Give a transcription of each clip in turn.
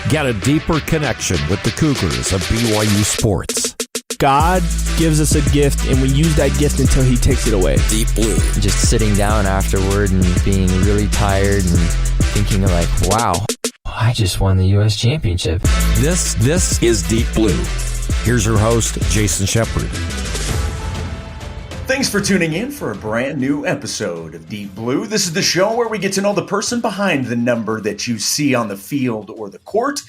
Get a deeper connection with the Cougars of BYU sports. God gives us a gift, and we use that gift until he takes it away. Deep Blue. Just sitting down afterward and being really tired and thinking like, wow, I just won the U.S. championship. This is Deep Blue. Here's your host, Jason Shepard. Thanks for tuning in for a brand new episode of Deep Blue. This is the show where we get to know the person behind the number that you see on the field or the court.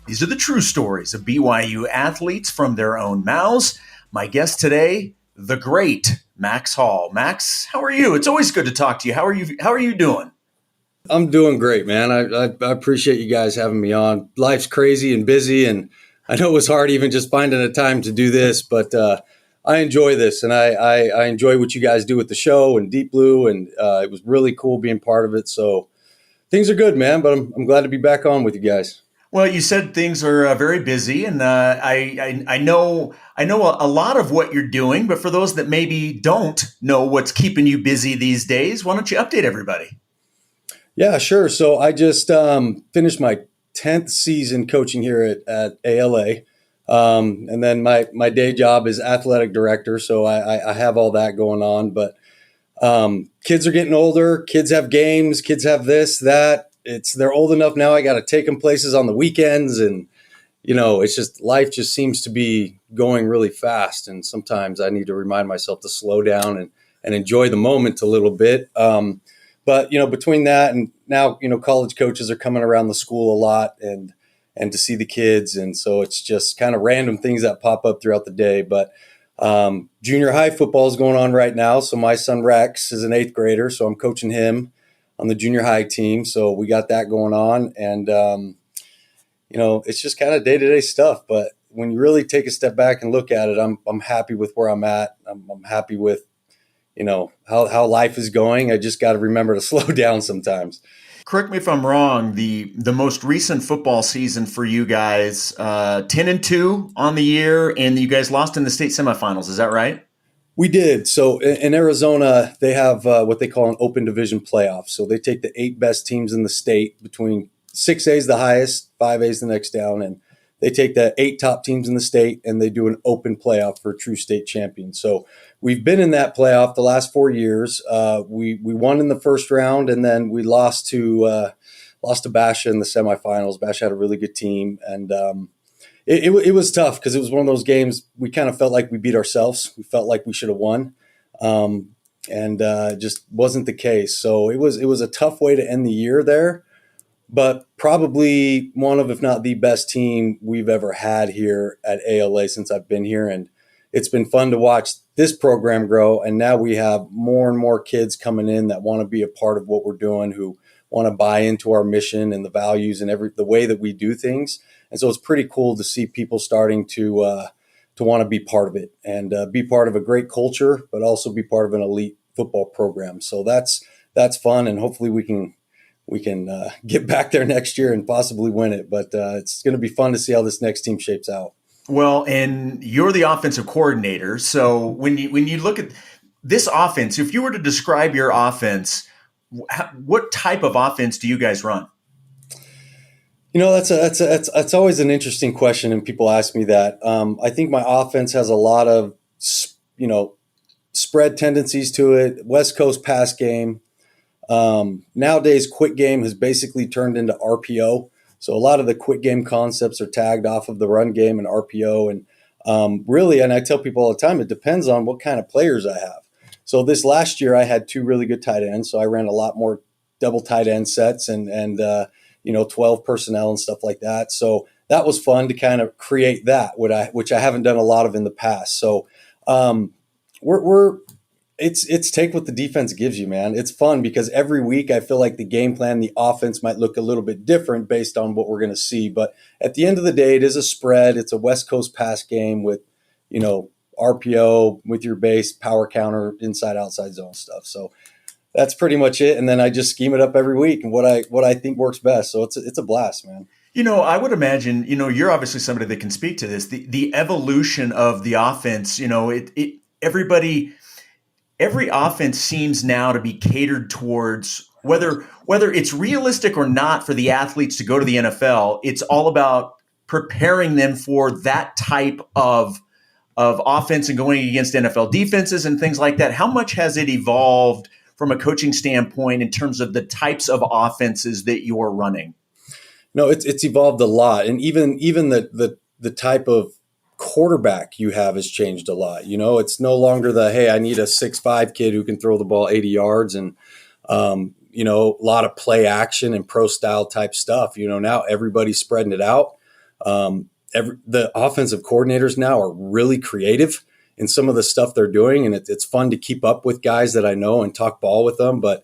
These are the true stories of BYU athletes from their own mouths. My guest today, the great Max Hall. Max, how are you? It's always good to talk to you. How are you doing? I'm doing great, man. I appreciate you guys having me on. Life's crazy and busy, and I know it was hard even just finding a time to do this, but I enjoy this, and I enjoy what you guys do with the show and Deep Blue, and it was really cool being part of it. So things are good, man, but I'm glad to be back on with you guys. Well, you said things are very busy, and I know a lot of what you're doing, but for those that maybe don't know what's keeping you busy these days, why don't you update everybody? Yeah, sure. So I just finished my 10th season coaching here at ALA. And then my day job is athletic director. So I have all that going on, but kids are getting older. Kids have games. Kids have this, that. They're old enough now. I got to take them places on the weekends, and it's just life just seems to be going really fast. And sometimes I need to remind myself to slow down and enjoy the moment a little bit. But between that and now, college coaches are coming around the school a lot and to see the kids. And so it's just kind of random things that pop up throughout the day. But junior high football is going on right now. So my son Rex is an 8th grader. So I'm coaching him on the junior high team. So we got that going on. And, it's just kind of day-to-day stuff. But when you really take a step back and look at it, I'm happy with where I'm at. I'm happy with, how life is going. I just got to remember to slow down sometimes. Correct me if I'm wrong. The most recent football season for you guys, 10-2 on the year, and you guys lost in the state semifinals. Is that right? We did. So in Arizona, they have what they call an open division playoff. So they take the 8 best teams in the state, between 6A is the highest, 5A is the next down, and they take the 8 top teams in the state and they do an open playoff for true state champions. So we've been in that playoff the last 4 years. We won in the first round, and then we lost to Basha in the semifinals. Basha had a really good team, and it was tough because it was one of those games we kind of felt like we beat ourselves. We felt like we should have won, and just wasn't the case. So it was a tough way to end the year there. But probably one of, if not the best team we've ever had here at ALA since I've been here. And it's been fun to watch this program grow. And now we have more and more kids coming in that want to be a part of what we're doing, who want to buy into our mission and the values and the way that we do things. And so it's pretty cool to see people starting to want to be part of it and be part of a great culture, but also be part of an elite football program. So that's fun. And hopefully we can get back there next year and possibly win it. But it's going to be fun to see how this next team shapes out. Well, and you're the offensive coordinator. So when you look at this offense, if you were to describe your offense, what type of offense do you guys run? That's always an interesting question, and people ask me that. I think my offense has a lot of spread tendencies to it. West Coast pass game. Nowadays, quick game has basically turned into RPO. So a lot of the quick game concepts are tagged off of the run game and RPO. And really, and I tell people all the time, it depends on what kind of players I have. So this last year, I had 2 really good tight ends. So I ran a lot more double tight end sets and 12 personnel and stuff like that. So that was fun to kind of create that, which I haven't done a lot of in the past. So It's take what the defense gives you, man. It's fun because every week I feel like the game plan, the offense might look a little bit different based on what we're going to see. But at the end of the day, it is a spread. It's a West Coast pass game with, RPO with your base, power counter, inside, outside zone stuff. So that's pretty much it. And then I just scheme it up every week and what I think works best. So it's a blast, man. I would imagine, you're obviously somebody that can speak to this. The evolution of the offense, every offense seems now to be catered towards whether it's realistic or not for the athletes to go to the NFL, it's all about preparing them for that type of offense and going against NFL defenses and things like that. How much has it evolved from a coaching standpoint in terms of the types of offenses that you're running? No, it's evolved a lot, and even the type of quarterback you have has changed a lot. You know, it's no longer hey, I need a 6'5" kid who can throw the ball 80 yards and you know, a lot of play action and pro style type stuff. You know, now everybody's spreading it out. The offensive coordinators now are really creative in some of the stuff they're doing, and it's fun to keep up with guys that I know and talk ball with them. But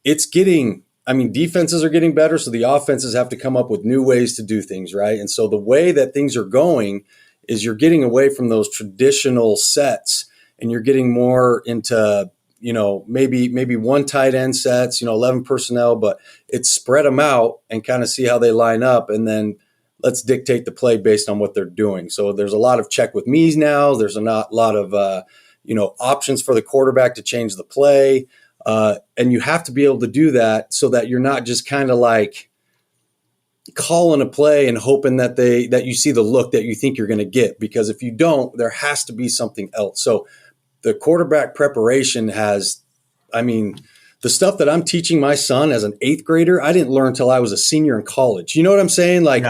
defenses are getting better, so the offenses have to come up with new ways to do things, right? And so the way that things are going is you're getting away from those traditional sets, and you're getting more into, you know, maybe one tight end sets, you know, 11 personnel, but it's spread them out and kind of see how they line up, and then let's dictate the play based on what they're doing. So there's a lot of check with me's now. There's a lot of options for the quarterback to change the play. And you have to be able to do that so that you're not just kind of like calling a play and hoping that you see the look that you think you're going to get. Because if you don't, there has to be something else. So the quarterback preparation the stuff that I'm teaching my son as an 8th grader, I didn't learn until I was a senior in college. You know what I'm saying? Like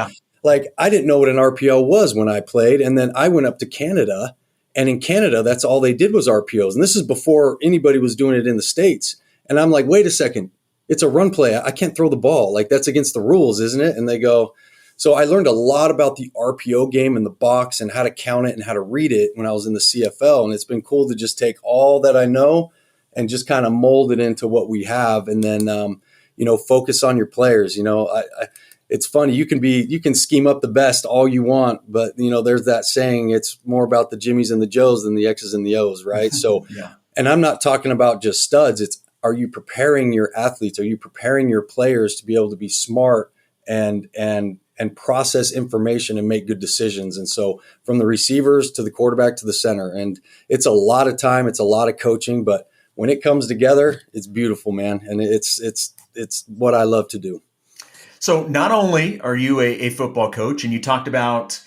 I didn't know what an RPO was when I played. And then I went up to Canada, and in Canada, that's all they did was RPOs. And this is before anybody was doing it in the States. And I'm like, wait a second, it's a run play. I can't throw the ball. Like, that's against the rules, isn't it? And they go, so I learned a lot about the RPO game in the box and how to count it and how to read it when I was in the CFL. And it's been cool to just take all that I know and just kind of mold it into what we have. And then, focus on your players. You know, it's funny. You can scheme up the best all you want, but there's that saying, it's more about the Jimmies and the Joes than the X's and the O's, right? So, Yeah. And I'm not talking about just studs. It's, are you preparing your athletes? Are you preparing your players to be able to be smart and process information and make good decisions? And so from the receivers to the quarterback to the center, and it's a lot of time, it's a lot of coaching, but when it comes together, it's beautiful, man. And it's what I love to do. So not only are you a football coach, and you talked about,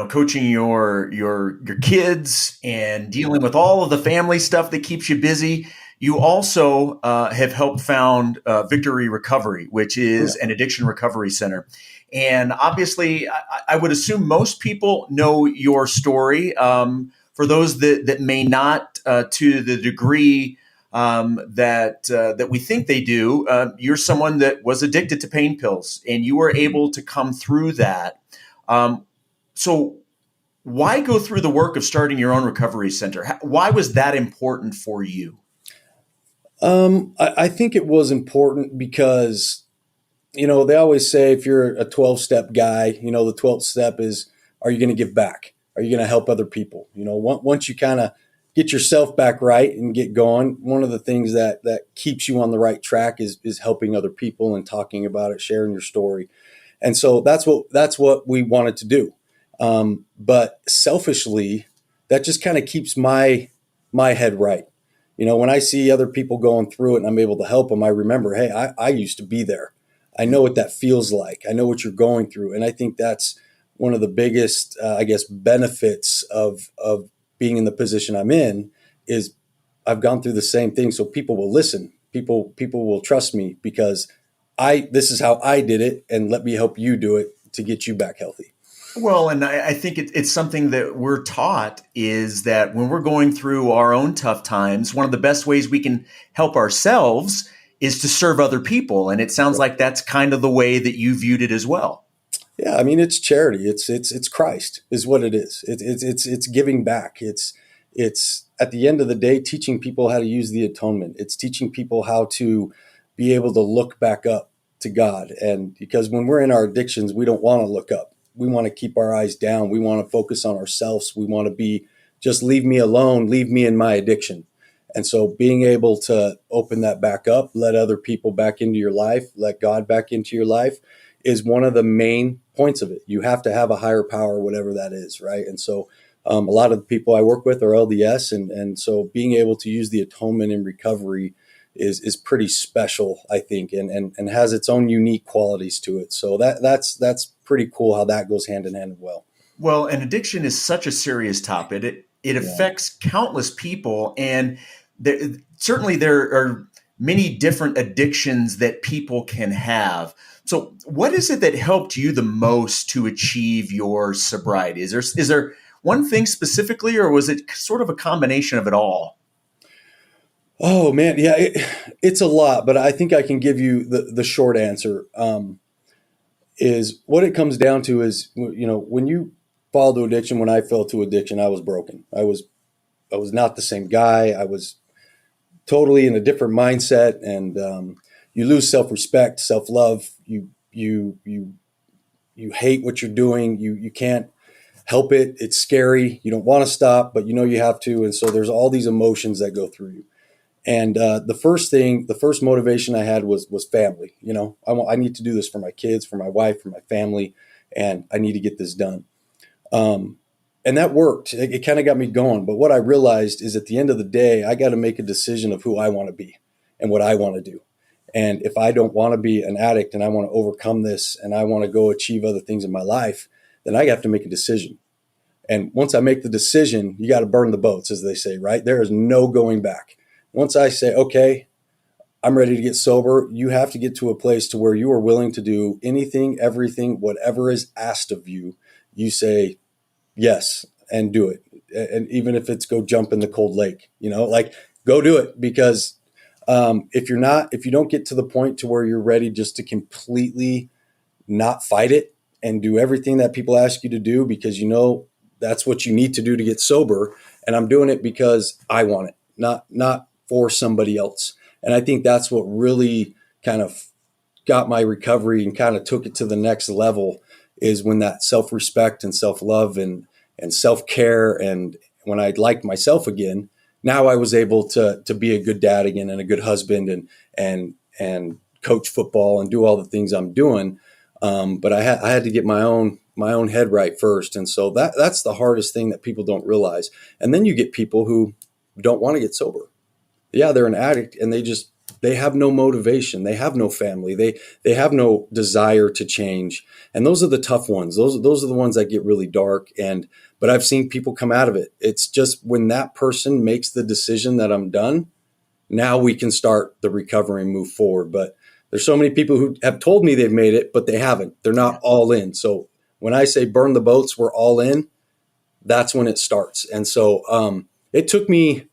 coaching your kids and dealing with all of the family stuff that keeps you busy, you also have helped found Victory Recovery, which is an addiction recovery center. And obviously, I would assume most people know your story. For those that may not, to the degree that we think they do, you're someone that was addicted to pain pills, and you were able to come through that. So why go through the work of starting your own recovery center? Why was that important for you? I think it was important because, they always say if you're a 12-step guy, the 12th step is, are you going to give back? Are you going to help other people? Once you kind of get yourself back right and get going, one of the things that keeps you on the right track is helping other people and talking about it, sharing your story. And so that's what we wanted to do. But selfishly, that just kind of keeps my head right. When I see other people going through it and I'm able to help them, I remember, hey, I used to be there. I know what that feels like. I know what you're going through. And I think that's one of the biggest, benefits of being in the position I'm in is I've gone through the same thing. So people will listen. People will trust me because this is how I did it, and let me help you do it to get you back healthy. Well, and I think it's something that we're taught is that when we're going through our own tough times, one of the best ways we can help ourselves is to serve other people. And it sounds like that's kind of the way that you viewed it as well. Yeah, it's charity. It's Christ is what it is. It's giving back. It's at the end of the day teaching people how to use the atonement. It's teaching people how to be able to look back up to God. And because when we're in our addictions, we don't want to look up. We want to keep our eyes down. We want to focus on ourselves. We want to be just leave me alone, leave me in my addiction. And so being able to open that back up, let other people back into your life, let God back into your life is one of the main points of it. You have to have a higher power, whatever that is, right? And so a lot of the people I work with are LDS. And so being able to use the atonement in recovery is pretty special, I think, and has its own unique qualities to it. So that's pretty cool how that goes hand in hand well. Well, and addiction is such a serious topic. It affects countless people, and certainly there are many different addictions that people can have. So what is it that helped you the most to achieve your sobriety? Is there one thing specifically, or was it sort of a combination of it all? Oh man, yeah, it's a lot, but I think I can give you the short answer. Is what it comes down to is, when you fall to addiction, when I fell to addiction, I was broken. I was not the same guy. I was totally in a different mindset, and you lose self-respect, self-love. You hate what you're doing. You can't help it. It's scary. You don't want to stop, but you have to. And so there's all these emotions that go through you. And the first motivation I had was family. I need to do this for my kids, for my wife, for my family, and I need to get this done. And that worked. It kind of got me going. But what I realized is at the end of the day, I got to make a decision of who I want to be and what I want to do. And if I don't want to be an addict and I want to overcome this and I want to go achieve other things in my life, then I have to make a decision. And once I make the decision, you got to burn the boats, as they say, right? There is no going back. Once I say, okay, I'm ready to get sober, you have to get to a place to where you are willing to do anything, everything, whatever is asked of you. You say yes and do it. And even if it's go jump in the cold lake, go do it. Because if you don't get to the point to where you're ready just to completely not fight it and do everything that people ask you to do, because that's what you need to do to get sober. And I'm doing it because I want it, not for somebody else. And I think that's what really kind of got my recovery and kind of took it to the next level, is when that self-respect and self-love and self-care, and when I liked myself again, now I was able to be a good dad again and a good husband and coach football and do all the things I'm doing. But I had to get my own head right first. And so that's the hardest thing that people don't realize. And then you get people who don't want to get sober. Yeah, they're an addict and they have no motivation. They have no family. They have no desire to change. And those are the tough ones. Those are the ones that get really dark. But I've seen people come out of it. It's just when that person makes the decision that I'm done, now we can start the recovery and move forward. But there's so many people who have told me they've made it, but they haven't. They're not all in. So when I say burn the boats, we're all in, that's when it starts. And so it took me,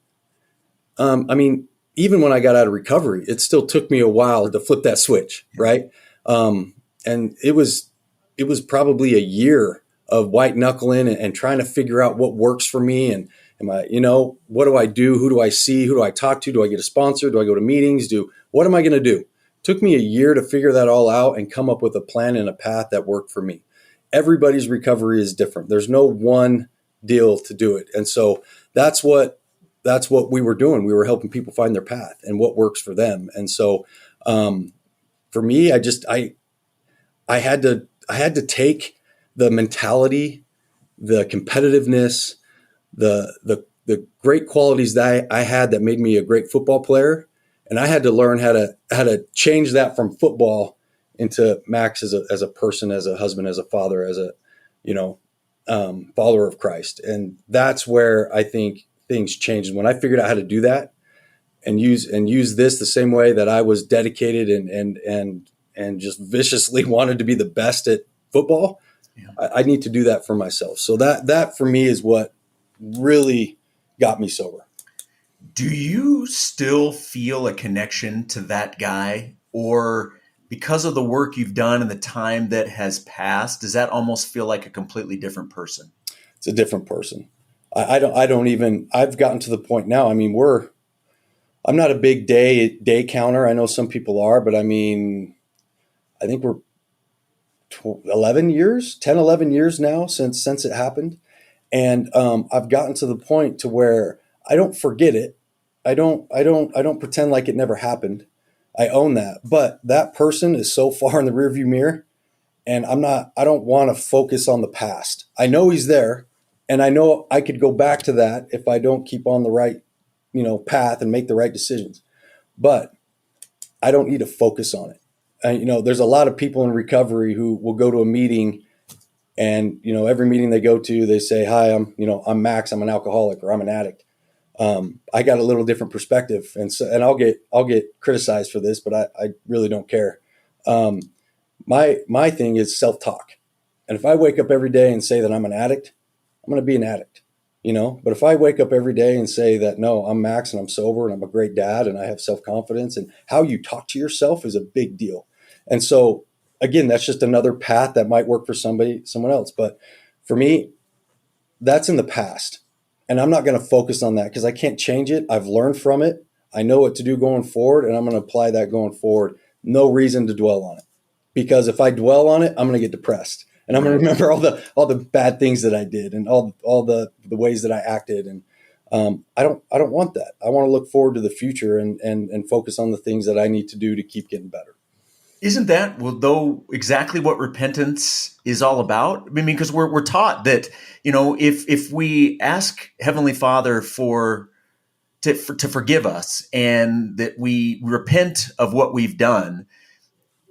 even when I got out of recovery, it still took me a while to flip that switch, right? And it was probably a year of white knuckling and trying to figure out what works for me. And what do I do? Who do I see? Who do I talk to? Do I get a sponsor? Do I go to meetings? What am I going to do? It took me a year to figure that all out and come up with a plan and a path that worked for me. Everybody's recovery is different. There's no one deal to do it. And so that's what we were doing. We were helping people find their path and what works for them. And so for me, I had to take the mentality, the competitiveness, the great qualities that I had that made me a great football player, and I had to learn how to change that from football into Max as a person, as a husband, as a father, as a follower of Christ. And that's where I think things changed. When I figured out how to do that and use this the same way that I was dedicated and just viciously wanted to be the best at football, I need to do that for myself. So that for me is what really got me sober. Do you still feel a connection to that guy, or because of the work you've done and the time that has passed, does that almost feel like a completely different person? It's a different person. I've gotten to the point now. I mean, I'm not a big day counter. I know some people are, but I think we're 11 years now since it happened. And I've gotten to the point to where I don't forget it. I don't pretend like it never happened. I own that. But that person is so far in the rearview mirror, and I don't want to focus on the past. I know he's there, and I know I could go back to that if I don't keep on the right, path and make the right decisions. but I don't need to focus on it. There's a lot of people in recovery who will go to a meeting, and every meeting they go to, they say, "Hi, I'm Max. I'm an alcoholic, or I'm an addict." I got a little different perspective, and I'll get criticized for this, but I really don't care. My thing is self-talk, and if I wake up every day and say that I'm an addict, I'm going to be an addict, But if I wake up every day and say that no, I'm Max and I'm sober and I'm a great dad and I have self-confidence, and how you talk to yourself is a big deal. And so again, that's just another path that might work for someone else, but for me, that's in the past. And I'm not going to focus on that because I can't change it. I've learned from it. I know what to do going forward, and I'm going to apply that going forward. No reason to dwell on it, because if I dwell on it, I'm going to get depressed, and I'm going to remember all the bad things that I did and all the ways that I acted. And I don't want that. I want to look forward to the future and focus on the things that I need to do to keep getting better. Isn't that, well, though, exactly what repentance is all about? I mean, because we're taught that, if we ask Heavenly Father to forgive us, and that we repent of what we've done,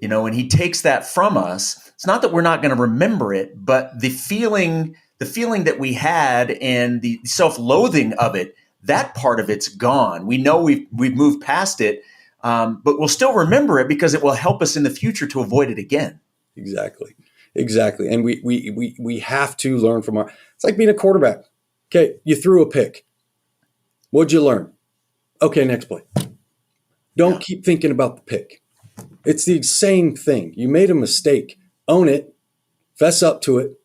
and He takes that from us, it's not that we're not going to remember it, but the feeling that we had and the self-loathing of it, that part of it's gone. We know we've moved past it. But we'll still remember it because it will help us in the future to avoid it again. Exactly. And we have to learn from it's like being a quarterback. Okay. You threw a pick. What'd you learn? Okay. Next play. Don't keep thinking about the pick. It's the same thing. You made a mistake. Own it. Fess up to it.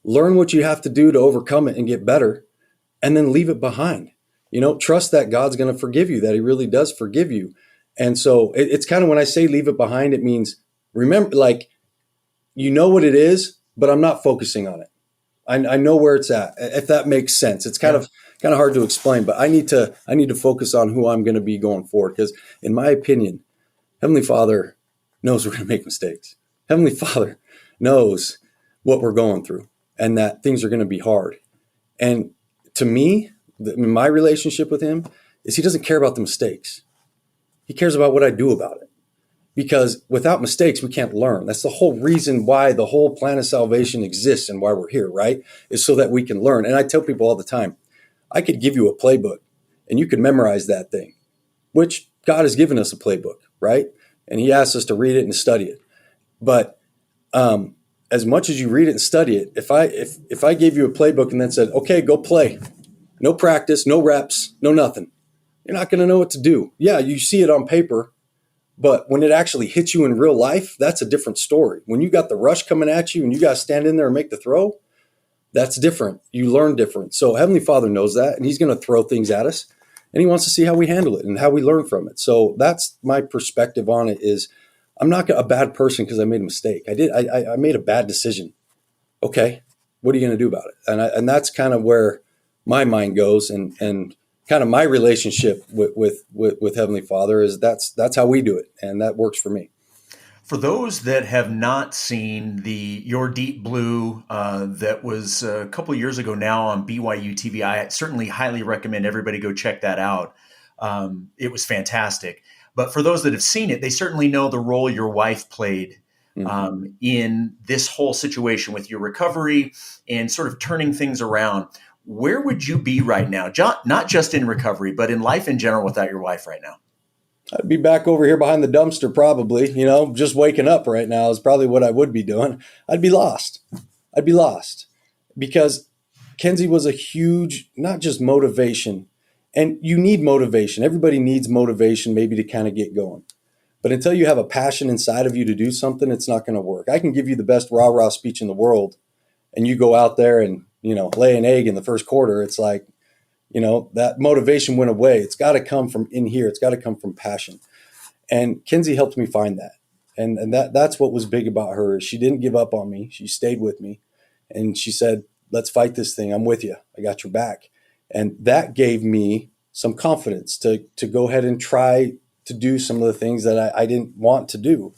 Learn what you have to do to overcome it and get better, and then leave it behind. Trust that God's going to forgive you, that He really does forgive you. And so it's kind of, when I say leave it behind, it means remember, like, what it is, but I'm not focusing on it. I know where it's at, if that makes sense. It's kind of hard to explain, but I need to focus on who I'm going to be going forward. Because in my opinion, Heavenly Father knows we're going to make mistakes. Heavenly Father knows what we're going through and that things are going to be hard. And to me, my relationship with Him is He doesn't care about the mistakes. He cares about what I do about it, because without mistakes, we can't learn. That's the whole reason why the whole plan of salvation exists and why we're here, right? Is so that we can learn. And I tell people all the time, I could give you a playbook and you could memorize that thing, which God has given us a playbook, right? And He asks us to read it and study it. But as much as you read it and study it, if I gave you a playbook and then said, okay, go play, no practice, no reps, no nothing, you're not going to know what to do. Yeah, you see it on paper, but when it actually hits you in real life, that's a different story. When you got the rush coming at you and you got to stand in there and make the throw, that's different. You learn different. So Heavenly Father knows that, and He's going to throw things at us, and He wants to see how we handle it and how we learn from it. So that's my perspective on it. Is I'm not a bad person because I made a mistake. I made a bad decision. Okay, what are you going to do about it? And that's kind of where my mind goes, and kind of my relationship with Heavenly Father is that's how we do it, and that works for me. For those that have not seen Your Deep Blue that was a couple of years ago now on BYUtv, I certainly highly recommend everybody go check that out. It was fantastic. But for those that have seen it, they certainly know the role your wife played in this whole situation with your recovery and sort of turning things around. Where would you be right now? Not just in recovery, but in life in general without your wife right now? I'd be back over here behind the dumpster probably, just waking up right now is probably what I would be doing. I'd be lost because Kenzie was a huge, not just motivation, and you need motivation. Everybody needs motivation maybe to kind of get going. But until you have a passion inside of you to do something, it's not going to work. I can give you the best rah-rah speech in the world, and you go out there and lay an egg in the first quarter. It's like, that motivation went away. It's got to come from in here. It's got to come from passion. And Kenzie helped me find that. And that's what was big about her. She didn't give up on me. She stayed with me. And she said, let's fight this thing. I'm with you. I got your back. And that gave me some confidence to go ahead and try to do some of the things that I didn't want to do.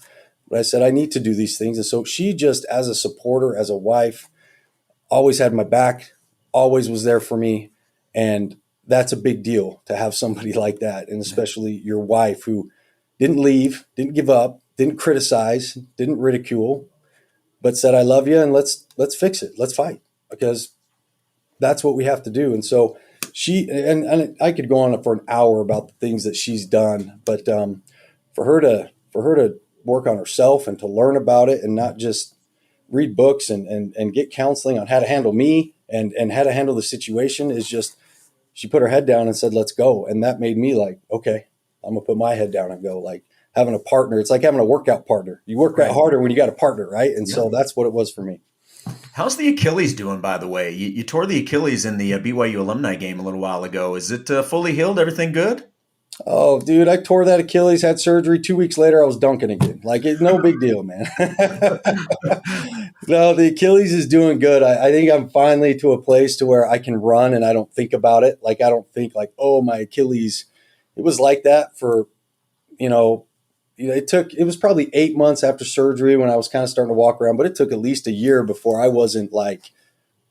But I said, I need to do these things. And so she just, as a supporter, as a wife, always had my back, always was there for me. And that's a big deal to have somebody like that. And especially your wife who didn't leave, didn't give up, didn't criticize, didn't ridicule, but said, I love you and let's fix it. Let's fight, because that's what we have to do. And so and I could go on for an hour about the things that she's done, but for her to work on herself and to learn about it and not just read books and get counseling on how to handle me and how to handle the situation is just, she put her head down and said, let's go. And that made me like, okay, I'm gonna put my head down and go. Like having a partner, it's like having a workout partner. You work out harder when you got a partner, right? And so that's what it was for me. How's the Achilles doing, by the way? You tore the Achilles in the BYU alumni game a little while ago. Is it fully healed? Everything good? Oh, dude, I tore that Achilles, had surgery. 2 weeks later, I was dunking again. Like, it's no big deal, man. No, the Achilles is doing good. I think I'm finally to a place to where I can run and I don't think about it. Like, I don't think like, oh, my Achilles. It was like that for, it was probably 8 months after surgery when I was kind of starting to walk around, but it took at least a year before I wasn't like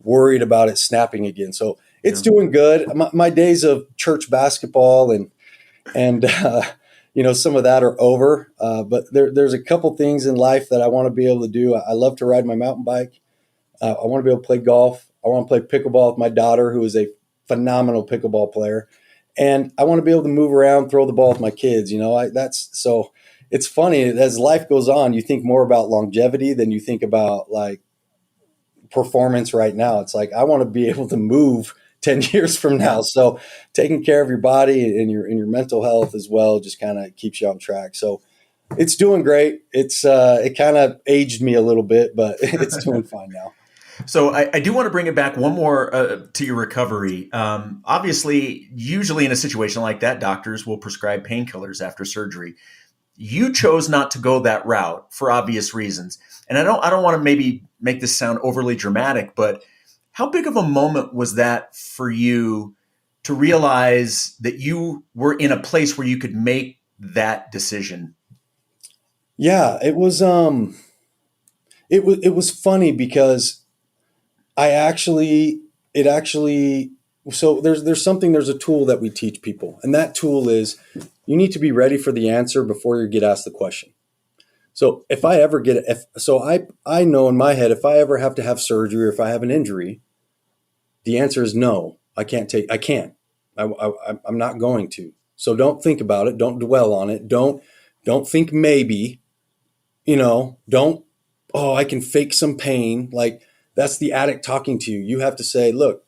worried about it snapping again. So it's doing good. My days of church basketball and some of that are over. But there's a couple things in life that I want to be able to do. I love to ride my mountain bike. I want to be able to play golf. I want to play pickleball with my daughter, who is a phenomenal pickleball player. And I want to be able to move around, throw the ball with my kids. So it's funny, as life goes on, you think more about longevity than you think about like performance right now. It's like, I want to be able to move 10 years from now. So taking care of your body and your mental health as well just kind of keeps you on track. So it's doing great. It kind of aged me a little bit, but it's doing fine now. So I do want to bring it back one more to your recovery. Obviously, usually in a situation like that, doctors will prescribe painkillers after surgery. You chose not to go that route for obvious reasons. And I don't want to maybe make this sound overly dramatic, but how big of a moment was that for you to realize that you were in a place where you could make that decision? Yeah, it was funny because so there's a tool that we teach people, and that tool is you need to be ready for the answer before you get asked the question. So I know in my head, if I ever have to have surgery or if I have an injury, the answer is no. I'm not going to. So don't think about it. Don't dwell on it. Don't think maybe, I can fake some pain. Like that's the addict talking to you. You have to say, look,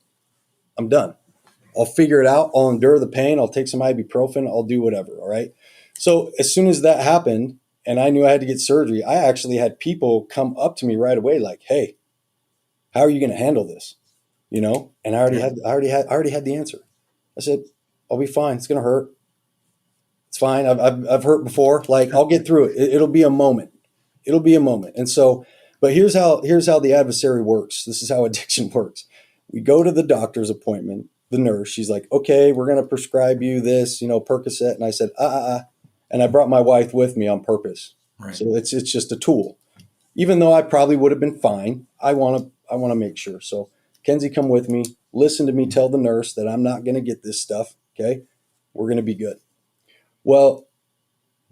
I'm done. I'll figure it out. I'll endure the pain. I'll take some ibuprofen. I'll do whatever. All right. So as soon as that happened and I knew I had to get surgery, I actually had people come up to me right away like, hey, how are you going to handle this? And I already had the answer. I said, I'll be fine. It's going to hurt. It's fine. I've hurt before. Like I'll get through it. It'll be a moment. And so, but here's how the adversary works. This is how addiction works. We go to the doctor's appointment, the nurse, she's like, okay, we're going to prescribe you this, Percocet. And I said, and I brought my wife with me on purpose. Right. So it's just a tool, even though I probably would have been fine. I want to make sure. So Kenzie, come with me, listen to me, tell the nurse that I'm not going to get this stuff. Okay. We're going to be good. Well,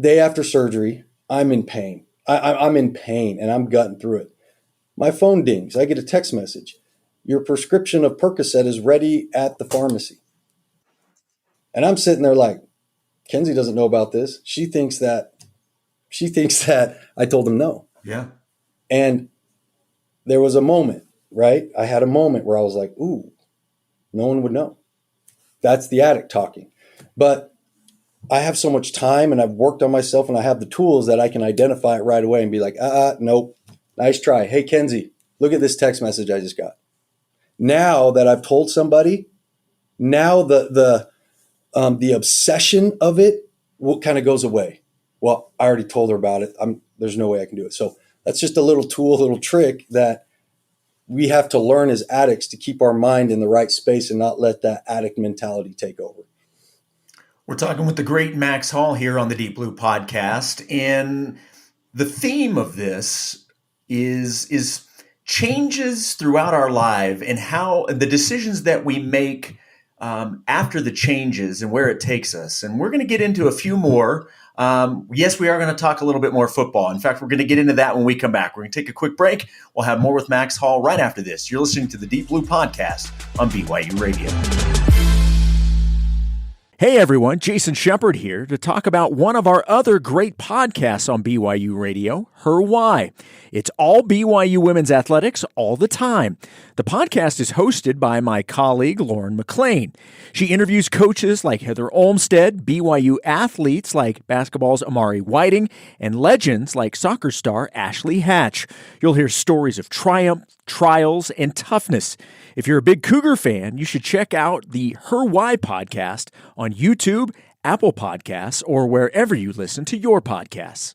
day after surgery, I'm in pain. I'm in pain and I'm gutting through it. My phone dings. I get a text message. Your prescription of Percocet is ready at the pharmacy. And I'm sitting there like, Kenzie doesn't know about this. She thinks that I told him no. Yeah. And there was a moment, right? I had a moment where I was like, ooh, no one would know. That's the addict talking. But I have so much time and I've worked on myself and I have the tools that I can identify it right away and be like, nope, nice try. Hey, Kenzie, look at this text message I just got. Now that I've told somebody, now the obsession of it kind of goes away. Well, I already told her about it. There's no way I can do it. So that's just a little tool, a little trick that we have to learn as addicts to keep our mind in the right space and not let that addict mentality take over. We're talking with the great Max Hall here on the Deep Blue podcast. And the theme of this is changes throughout our life and how the decisions that we make after the changes and where it takes us. And we're going to get into a few more. Yes, we are going to talk a little bit more football. In fact, we're going to get into that when we come back. We're going to take a quick break. We'll have more with Max Hall right after this. You're listening to the Deep Blue Podcast on BYU Radio. Hey everyone, Jason Shepard here to talk about one of our other great podcasts on BYU Radio, Her Why. It's all BYU women's athletics all the time. The podcast is hosted by my colleague, Lauren McLean. She interviews coaches like Heather Olmstead, BYU athletes like basketball's Amari Whiting, and legends like soccer star Ashley Hatch. You'll hear stories of triumph, trials, and toughness. If you're a big Cougar fan, you should check out the Her Why podcast on YouTube, Apple Podcasts, or wherever you listen to your podcasts.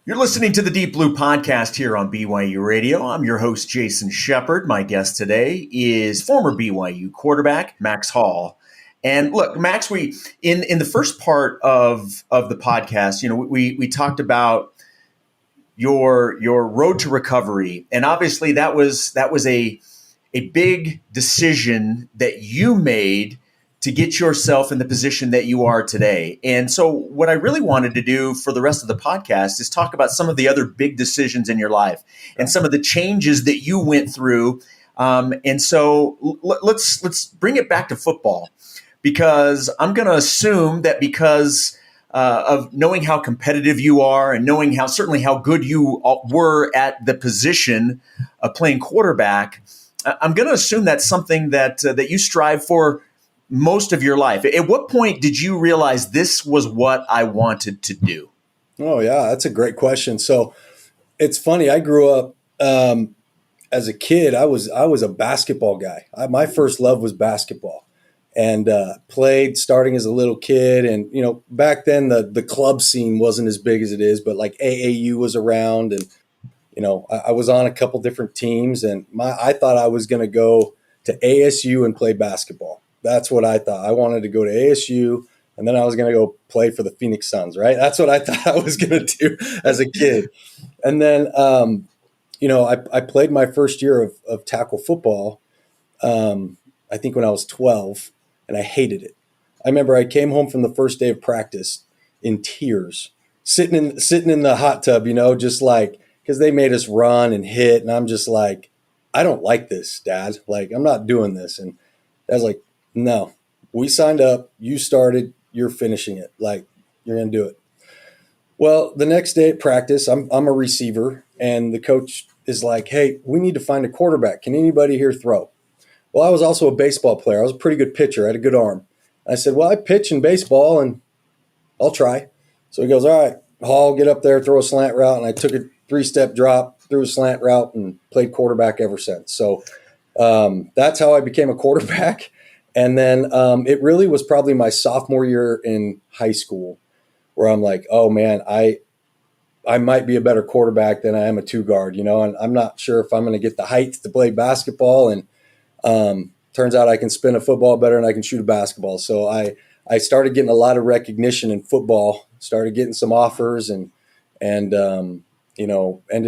You're listening to the Deep Blue Podcast here on BYU Radio. I'm your host, Jason Shepard. My guest today is former BYU quarterback Max Hall. And look, Max, we in the first part of the podcast, we talked about your road to recovery, and obviously that was a big decision that you made to get yourself in the position that you are today. And so what I really wanted to do for the rest of the podcast is talk about some of the other big decisions in your life and some of the changes that you went through. And so let's bring it back to football, because I'm going to assume that because of knowing how competitive you are and knowing certainly how good you were at the position of playing quarterback, I'm going to assume that's something that you strive for most of your life. At what point did you realize this was what I wanted to do? Oh yeah, that's a great question. So it's funny. I grew up as a kid. I was a basketball guy. My first love was basketball. And played starting as a little kid. And, back then the club scene wasn't as big as it is, but like AAU was around. And, I was on a couple different teams. And I thought I was going to go to ASU and play basketball. That's what I thought. I wanted to go to ASU, and then I was going to go play for the Phoenix Suns, right? That's what I thought I was going to do as a kid. And then, I played my first year of tackle football, I think when I was 12. And I hated it. I remember I came home from the first day of practice in tears, sitting in the hot tub, just like, because they made us run and hit. And I'm just like, I don't like this, Dad. Like, I'm not doing this. And I was like, no, we signed up. You started. You're finishing it. Like, you're going to do it. Well, the next day at practice, I'm a receiver. And the coach is like, hey, we need to find a quarterback. Can anybody here throw? Well, I was also a baseball player. I was a pretty good pitcher. I had a good arm. I said, well, I pitch in baseball, and I'll try. So he goes, all right, Hall, get up there, throw a slant route. And I took a 3-step drop, threw a slant route, and played quarterback ever since. So that's how I became a quarterback. And then it really was probably my sophomore year in high school where I'm like, oh, man, I might be a better quarterback than I am a two-guard, and I'm not sure if I'm going to get the height to play basketball. And turns out I can spin a football better than I can shoot a basketball. So I started getting a lot of recognition in football, started getting some offers and ended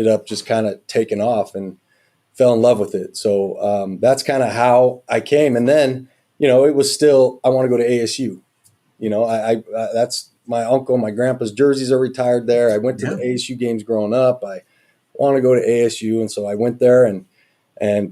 up just kind of taking off and fell in love with it. So that's kind of how I came. And then, it was still, I want to go to ASU. That's my uncle, my grandpa's jerseys are retired there. I went to the ASU games growing up. I want to go to ASU. And so I went there and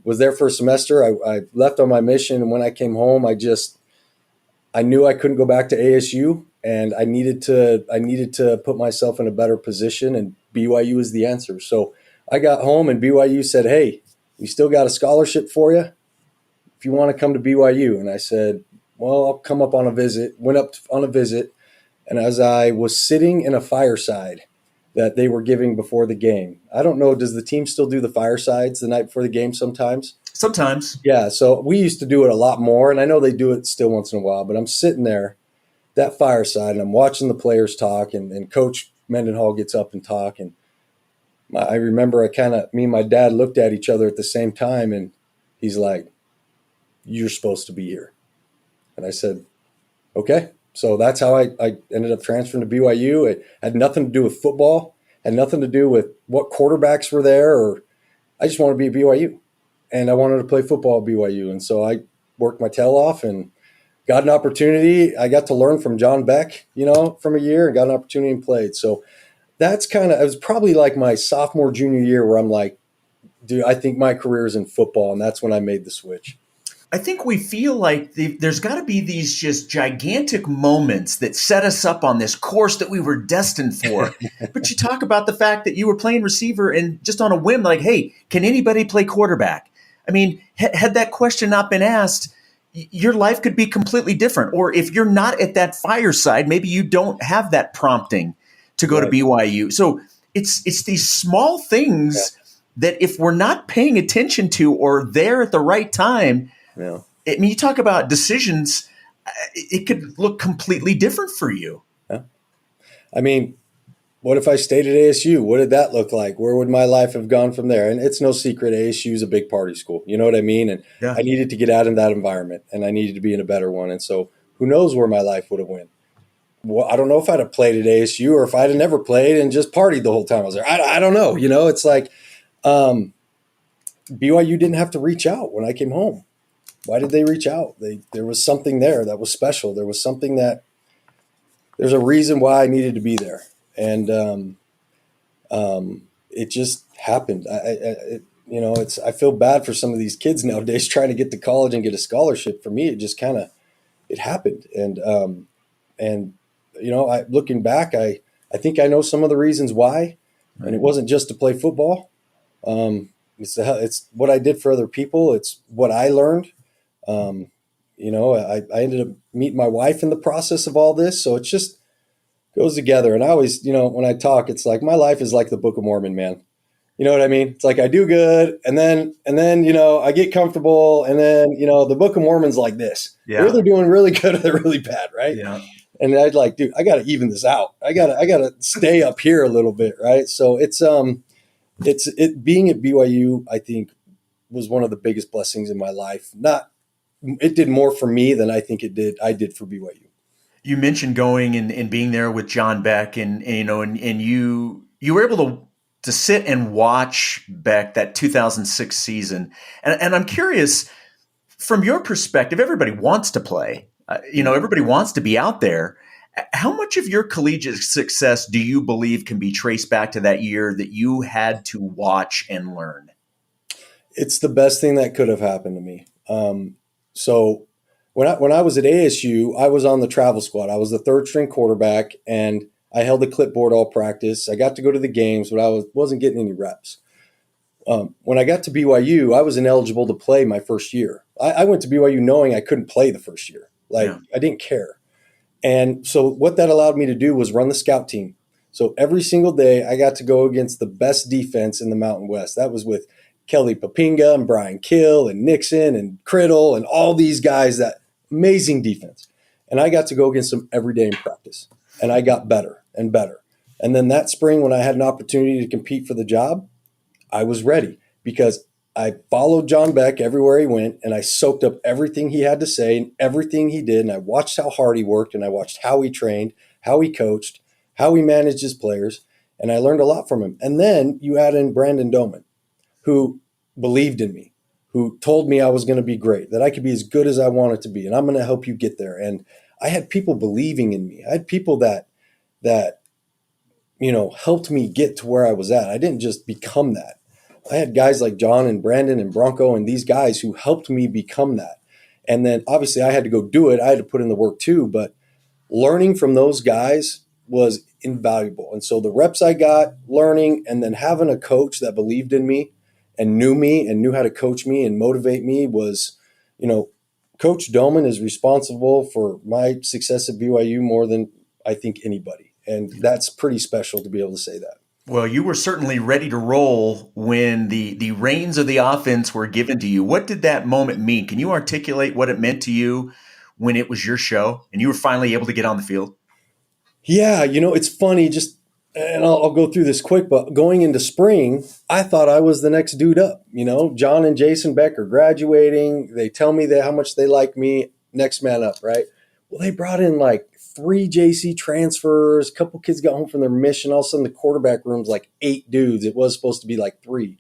was there for a semester. I left on my mission, and when I came home, I knew I couldn't go back to ASU, and I needed to put myself in a better position, and BYU is the answer. So I got home, and BYU said, hey, we still got a scholarship for you if you want to come to BYU. And I said, well, I'll come up on a visit. Went up on a visit, and as I was sitting in a fireside that they were giving before the game. I don't know, does the team still do the firesides the night before the game sometimes? Sometimes. Yeah, so we used to do it a lot more, and I know they do it still once in a while, but I'm sitting there, that fireside, and I'm watching the players talk, and Coach Mendenhall gets up and talk, and I remember me and my dad looked at each other at the same time, and he's like, you're supposed to be here. And I said, okay. So that's how I ended up transferring to BYU. It had nothing to do with football. It Had nothing to do with what quarterbacks were there, or I just wanted to be at BYU, and I wanted to play football at BYU. And so I worked my tail off and got an opportunity. I got to learn from John Beck, from a year, and got an opportunity and played. So that's it was probably like my sophomore, junior year where I'm like, dude, I think my career is in football. And that's when I made the switch. I think we feel like there's got to be these just gigantic moments that set us up on this course that we were destined for. But you talk about the fact that you were playing receiver and just on a whim, like, hey, can anybody play quarterback? I mean, had that question not been asked, your life could be completely different. Or if you're not at that fireside, maybe you don't have that prompting to go to BYU. So it's these small things that if we're not paying attention to or there at the right time, I mean, you talk about decisions, it could look completely different for you. Yeah. I mean, what if I stayed at ASU? What did that look like? Where would my life have gone from there? And it's no secret, ASU is a big party school. You know what I mean? And I needed to get out of that environment, and I needed to be in a better one. And so who knows where my life would have went. Well, I don't know if I'd have played at ASU or if I'd have never played and just partied the whole time I was there. I don't know. It's like BYU didn't have to reach out when I came home. Why did they reach out? There was something there that was special. There was something there's a reason why I needed to be there. And it just happened. I feel bad for some of these kids nowadays trying to get to college and get a scholarship. For me, it just it happened. And looking back, I think I know some of the reasons why, and it wasn't just to play football. It's what I did for other people. It's what I learned. I ended up meeting my wife in the process of all this. So it just goes together. And I always, when I talk, it's like my life is like the Book of Mormon, man. You know what I mean? It's like I do good, and then I get comfortable, and then the Book of Mormon's like this. Yeah. They're either doing really good or they're really bad, right? Yeah. And I'd like, dude, I got to even this out. I got to stay up here a little bit, right? So it's being at BYU, I think, was one of the biggest blessings in my life. It did more for me than I think I did for BYU. You mentioned going and being there with John Beck, and you were able to sit and watch Beck that 2006 season. And I'm curious, from your perspective, everybody wants to play. Everybody wants to be out there. How much of your collegiate success do you believe can be traced back to that year that you had to watch and learn? It's the best thing that could have happened to me. So when I was at ASU, I was on the travel squad. I was the third string quarterback, and I held the clipboard all practice. I got to go to the games, but I wasn't getting any reps. When I got to BYU, I was ineligible to play my first year. I went to BYU knowing I couldn't play the first year. I didn't care. And so what that allowed me to do was run the scout team. So every single day I got to go against the best defense in the Mountain West. That was with Kelly Papinga and Brian Kill and Nixon and Criddle and all these guys, that amazing defense. And I got to go against them every day in practice. And I got better and better. And then that spring, when I had an opportunity to compete for the job, I was ready because I followed John Beck everywhere he went, and I soaked up everything he had to say and everything he did. And I watched how hard he worked, and I watched how he trained, how he coached, how he managed his players. And I learned a lot from him. And then you add in Brandon Doman, who believed in me, who told me I was going to be great, that I could be as good as I wanted to be, and I'm going to help you get there. And I had people believing in me. I had people that helped me get to where I was at. I didn't just become that. I had guys like John and Brandon and Bronco and these guys who helped me become that. And then obviously I had to go do it. I had to put in the work too, but learning from those guys was invaluable. And so the reps I got learning, and then having a coach that believed in me and knew how to coach me and motivate me was, Coach Doman is responsible for my success at BYU more than I think anybody. And that's pretty special to be able to say that. Well, you were certainly ready to roll when the reins of the offense were given to you. What did that moment mean? Can you articulate what it meant to you when it was your show and you were finally able to get on the field? Yeah, it's funny, and I'll go through this quick, but going into spring, I thought I was the next dude up. John and Jason Beck are graduating. They tell me how much they like me, next man up, right? Well, they brought in like 3 JC transfers. A couple kids got home from their mission. All of a sudden, the quarterback room's like 8 dudes. It was supposed to be like 3.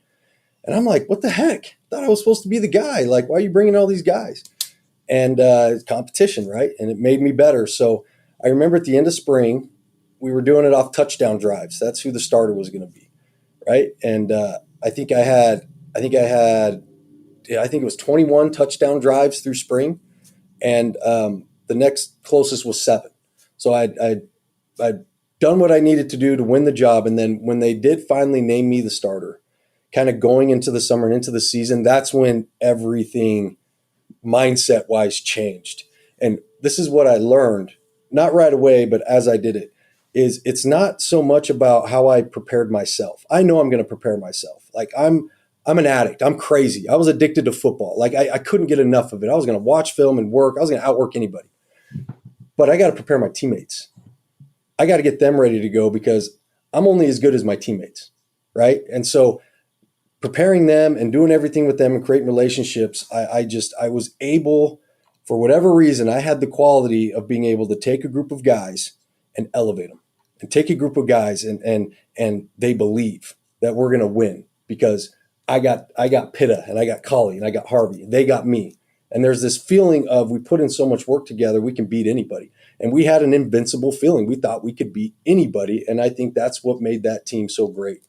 And I'm like, what the heck? I thought I was supposed to be the guy. Like, why are you bringing all these guys? And it's competition, right? And it made me better. So I remember at the end of spring, we were doing it off touchdown drives. That's who the starter was going to be, right? And I think it was 21 touchdown drives through spring, and the next closest was 7. So I'd done what I needed to do to win the job, and then when they did finally name me the starter, kind of going into the summer and into the season, that's when everything mindset-wise changed. And this is what I learned, not right away, but as I did it, is it's not so much about how I prepared myself. I know I'm going to prepare myself. Like I'm an addict. I'm crazy. I was addicted to football. Like I couldn't get enough of it. I was going to watch film and work. I was going to outwork anybody. But I got to prepare my teammates. I got to get them ready to go because I'm only as good as my teammates, right? And so preparing them and doing everything with them and creating relationships, I was able, for whatever reason, I had the quality of being able to take a group of guys and elevate them, and take a group of guys and they believe that we're going to win because I got Pitta and I got Collie and I got Harvey. They got me. And there's this feeling of we put in so much work together, we can beat anybody. And we had an invincible feeling. We thought we could beat anybody. And I think that's what made that team so great.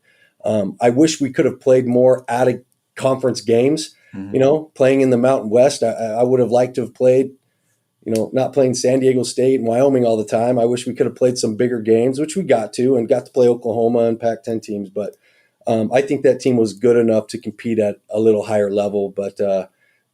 I wish we could have played more out of conference games, playing in the Mountain West. I would have liked to have played, not playing San Diego State and Wyoming all the time. I wish we could have played some bigger games, which we got to play Oklahoma and Pac-10 teams. But I think that team was good enough to compete at a little higher level. But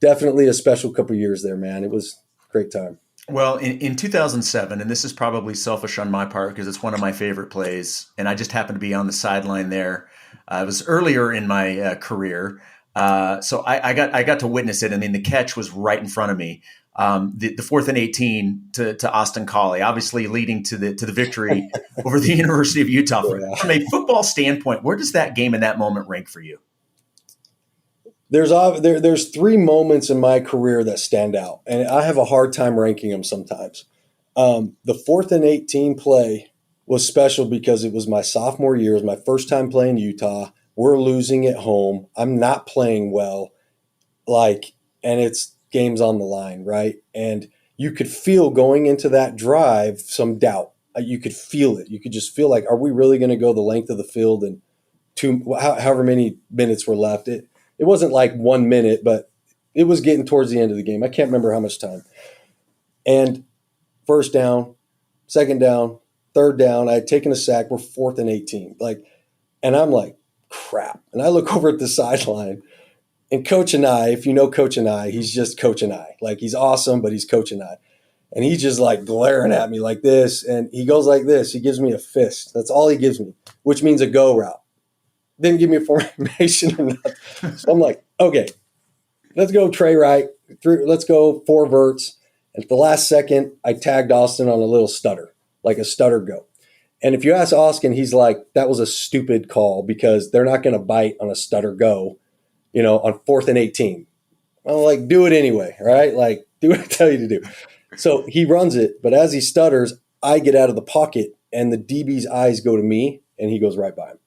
definitely a special couple of years there, man. It was a great time. Well, in 2007, and this is probably selfish on my part because it's one of my favorite plays, and I just happened to be on the sideline there. It was earlier in my career, so I got to witness it. I mean, the catch was right in front of me. The 4th and 18 to Austin Collie, obviously leading to the victory over the University of Utah. From a football standpoint, where does that game in that moment rank for you? There's 3 moments in my career that stand out, and I have a hard time ranking them sometimes. The 4th and 18 play was special because it was my sophomore year. It was my first time playing Utah. We're losing at home. I'm not playing well, and it's game's on the line, right? And you could feel going into that drive some doubt. You could feel it. You could just feel like, are we really going to go the length of the field and however many minutes were left? It wasn't like 1 minute, but it was getting towards the end of the game. I can't remember how much time. And first down, second down, third down, I had taken a sack. We're 4th and 18. And I'm like, crap. And I look over at the sideline, and Coach and I, if you know Coach and I, he's just Coach and I. Like, he's awesome, but he's Coach and I. And he's just like glaring at me like this. And he goes like this. He gives me a fist. That's all he gives me, which means a go route. Didn't give me a formation or nothing. So I'm like, okay, let's go Trey right. Let's go 4 verts. And at the last second, I tagged Austin on a little stutter, like a stutter go. And if you ask Austin, he's like, that was a stupid call because they're not going to bite on a stutter go, on 4th and 18. I'm like, do it anyway, right? Like, do what I tell you to do. So he runs it, but as he stutters, I get out of the pocket and the DB's eyes go to me and he goes right by him.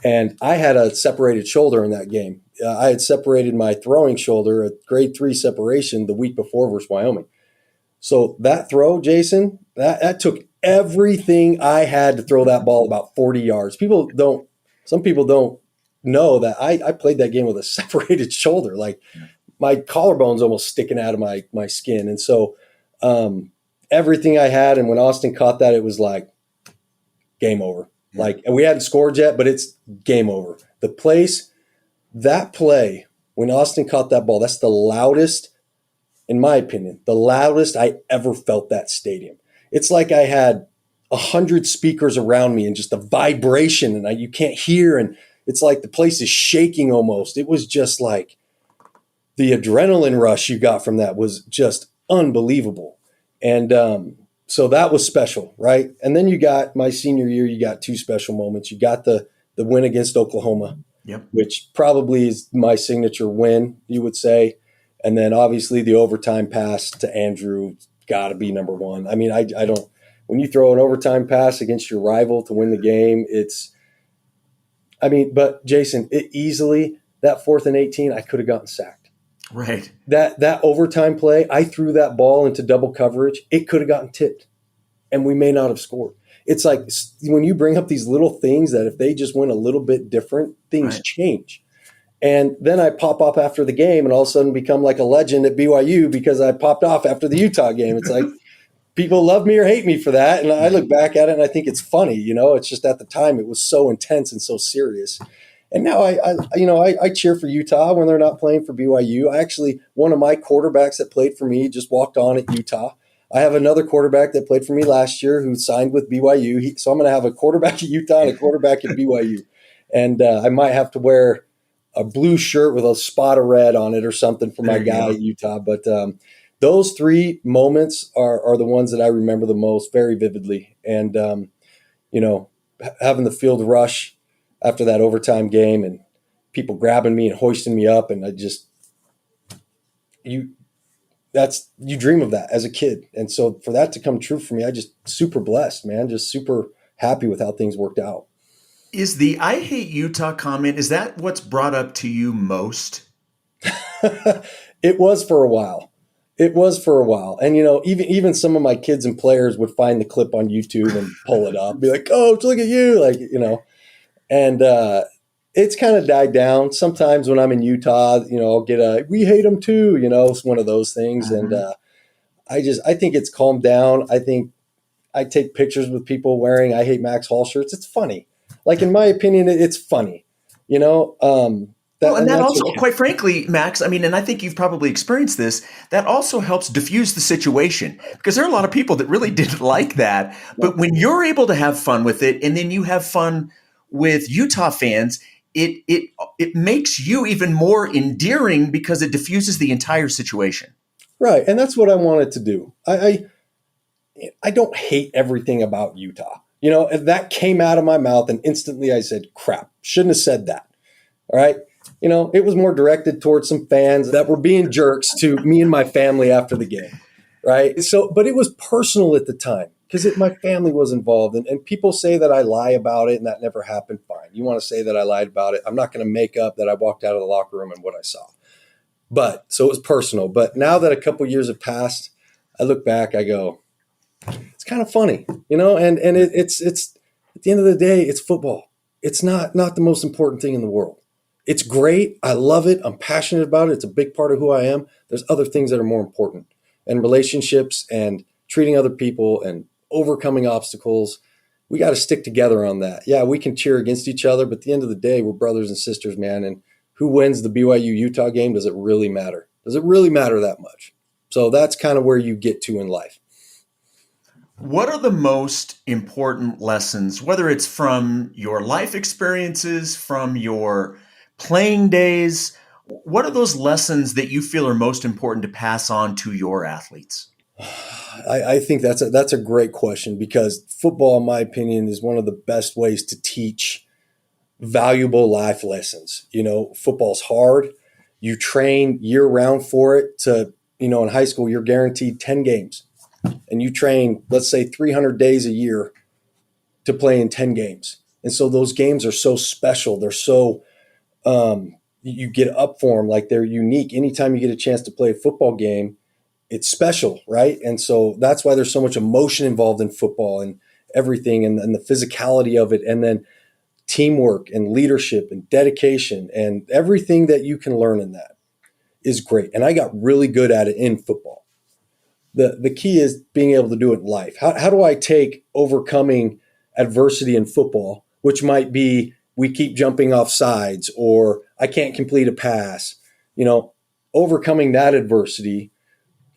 And I had a separated shoulder in that game. I had separated my throwing shoulder, a grade 3 separation, the week before versus Wyoming. So that throw, Jason, that took everything I had to throw that ball about 40 yards. Some people don't know that I played that game with a separated shoulder. Like my collarbone's almost sticking out of my skin. And so everything I had, and when Austin caught that, it was like game over. And we hadn't scored yet, but it's game over. That play, when Austin caught that ball, that's the loudest, in my opinion, the loudest I ever felt that stadium. It's like I had 100 speakers around me and just a vibration and you can't hear. And it's like the place is shaking almost. It was just like the adrenaline rush you got from that was just unbelievable. And, so that was special, right? And then you got my senior year, you got 2 special moments. You got the win against Oklahoma, which probably is my signature win, you would say. And then obviously the overtime pass to Andrew got to be number 1. I mean, I don't when you throw an overtime pass against your rival to win the game, but Jason, that 4th and 18, I could have gotten sacked. Right. That overtime play, I threw that ball into double coverage. It could have gotten tipped, and we may not have scored. It's like when you bring up these little things that if they just went a little bit different, things change. And then I pop up after the game and all of a sudden become like a legend at BYU because I popped off after the Utah game. It's like people love me or hate me for that. And I look back at it and I think it's funny. It's just at the time it was so intense and so serious. And now I cheer for Utah when they're not playing for BYU. One of my quarterbacks that played for me just walked on at Utah. I have another quarterback that played for me last year who signed with BYU. So I'm going to have a quarterback at Utah and a quarterback at BYU. And I might have to wear a blue shirt with a spot of red on it or something for my guy at Utah. But those 3 moments are the ones that I remember the most, very vividly. And, having the field rush after that overtime game and people grabbing me and hoisting me up. And you dream of that as a kid. And so for that to come true for me, I just super blessed, man, just super happy with how things worked out. Is the "I hate Utah" comment, is that what's brought up to you most? It was for a while. And, even some of my kids and players would find the clip on YouTube and pull it up, be like, "Coach, look at you." And it's kind of died down. Sometimes when I'm in Utah, I'll get "we hate them too." It's one of those things. Mm-hmm. And I think it's calmed down. I think I take pictures with people wearing "I hate Max Hall" shirts. It's funny. Like, in my opinion, it's funny, and that also, quite frankly, Max, and I think you've probably experienced this, that also helps diffuse the situation because there are a lot of people that really didn't like that. But when you're able to have fun with it and then you have fun with Utah fans, it makes you even more endearing because it diffuses the entire situation. Right. And that's what I wanted to do. I don't hate everything about Utah. That came out of my mouth and instantly I said, crap, shouldn't have said that. All right. It was more directed towards some fans that were being jerks to me and my family after the game. Right. So, but it was personal at the time because my family was involved and people say that I lie about it and that never happened. Fine. You want to say that I lied about it. I'm not going to make up that I walked out of the locker room and what I saw. But so it was personal. But now that a couple of years have passed, I look back, I go, it's kind of funny, and it's at the end of the day, it's football. It's not the most important thing in the world. It's great. I love it. I'm passionate about it. It's a big part of who I am. There's other things that are more important, and relationships and treating other people and overcoming obstacles. We got to stick together on that. Yeah, we can cheer against each other, but at the end of the day, we're brothers and sisters, man. And who wins the BYU-Utah game? Does it really matter? Does it really matter that much? So that's kind of where you get to in life. What are the most important lessons, whether it's from your life experiences, from your playing days, what are those lessons that you feel are most important to pass on to your athletes? I think that's a great question because football, in my opinion, is one of the best ways to teach valuable life lessons. Football's hard. You train year round for it in high school, you're guaranteed 10 games. And you train, let's say, 300 days a year to play in 10 games. And so those games are so special. They're so you get up for them like they're unique. Anytime you get a chance to play a football game, it's special, right? And so that's why there's so much emotion involved in football and everything and the physicality of it. And then teamwork and leadership and dedication and everything that you can learn in that is great. And I got really good at it in football. The key is being able to do it in life. How do I take overcoming adversity in football, which might be we keep jumping off sides or I can't complete a pass, overcoming that adversity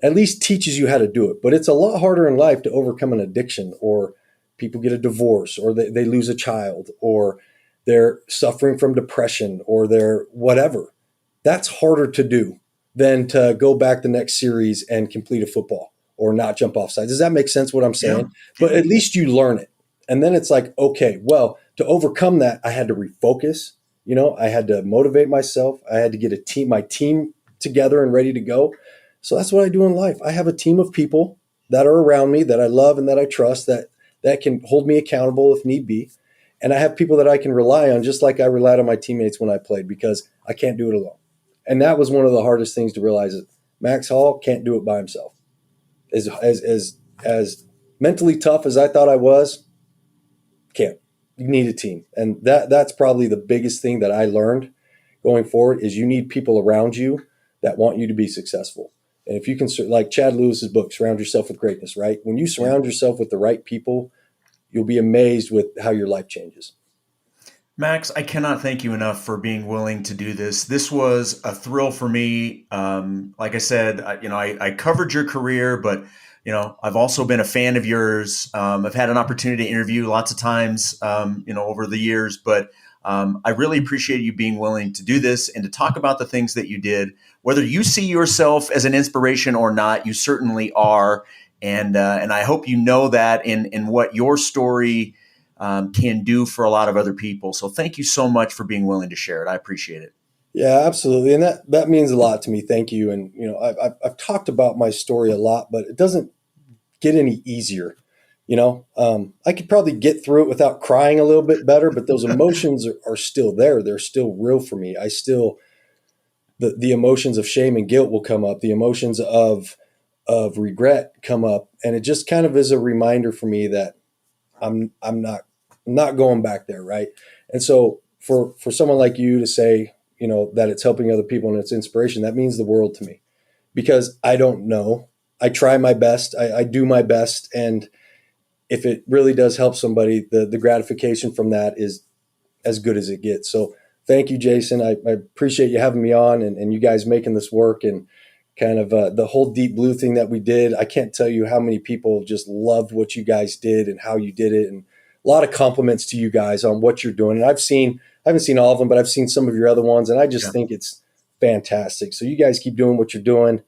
at least teaches you how to do it. But it's a lot harder in life to overcome an addiction or people get a divorce or they lose a child or they're suffering from depression or they're whatever. That's harder to do than to go back the next series and complete a football or not jump off sides. Does that make sense what I'm saying? Yeah. But at least you learn it. And then it's like, okay, well, to overcome that, I had to refocus. I had to motivate myself. I had to get my team together and ready to go. So that's what I do in life. I have a team of people that are around me that I love and that I trust that can hold me accountable if need be. And I have people that I can rely on, just like I relied on my teammates when I played, because I can't do it alone. And that was one of the hardest things to realize, is Max Hall can't do it by himself. As mentally tough as I thought I was, can't. You need a team. And that's probably the biggest thing that I learned going forward, is you need people around you that want you to be successful. And if you can, like Chad Lewis's book, Surround Yourself with Greatness, right? When you surround yourself with the right people, you'll be amazed with how your life changes. Max, I cannot thank you enough for being willing to do this. This was a thrill for me. Like I said, I covered your career, but I've also been a fan of yours. I've had an opportunity to interview lots of times, over the years, but I really appreciate you being willing to do this and to talk about the things that you did. Whether you see yourself as an inspiration or not, you certainly are. And I hope you know that in what your story can do for a lot of other people. So thank you so much for being willing to share it. I appreciate it. Yeah, absolutely. And that means a lot to me. Thank you. And, I've talked about my story a lot, but it doesn't get any easier. I could probably get through it without crying a little bit better, but those emotions are still there. They're still real for me. The emotions of shame and guilt will come up. The emotions of regret come up. And it just kind of is a reminder for me that I'm not going back there. Right. And so for someone like you to say, that it's helping other people and it's inspiration, that means the world to me, because I don't know. I try my best. I do my best. And if it really does help somebody, the gratification from that is as good as it gets. So thank you, Jason. I appreciate you having me on and you guys making this work, and kind of the whole Deep Blue thing that we did. I can't tell you how many people just loved what you guys did and how you did it. And a lot of compliments to you guys on what you're doing. And I haven't seen all of them, but I've seen some of your other ones, and I just think it's fantastic. So you guys keep doing what you're doing.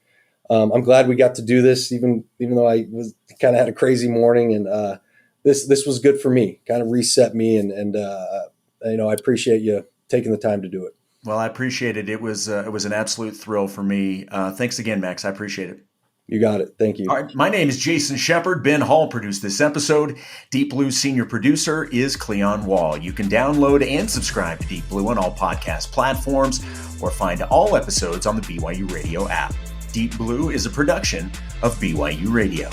I'm glad we got to do this, even though I was kind of had a crazy morning, and this was good for me, kind of reset me, and I appreciate you taking the time to do it. Well, I appreciate it. It was an absolute thrill for me. Thanks again, Max. I appreciate it. You got it. Thank you. All right. My name is Jason Shepard. Ben Hall produced this episode. Deep Blue's senior producer is Cleon Wall. You can download and subscribe to Deep Blue on all podcast platforms, or find all episodes on the BYU Radio app. Deep Blue is a production of BYU Radio.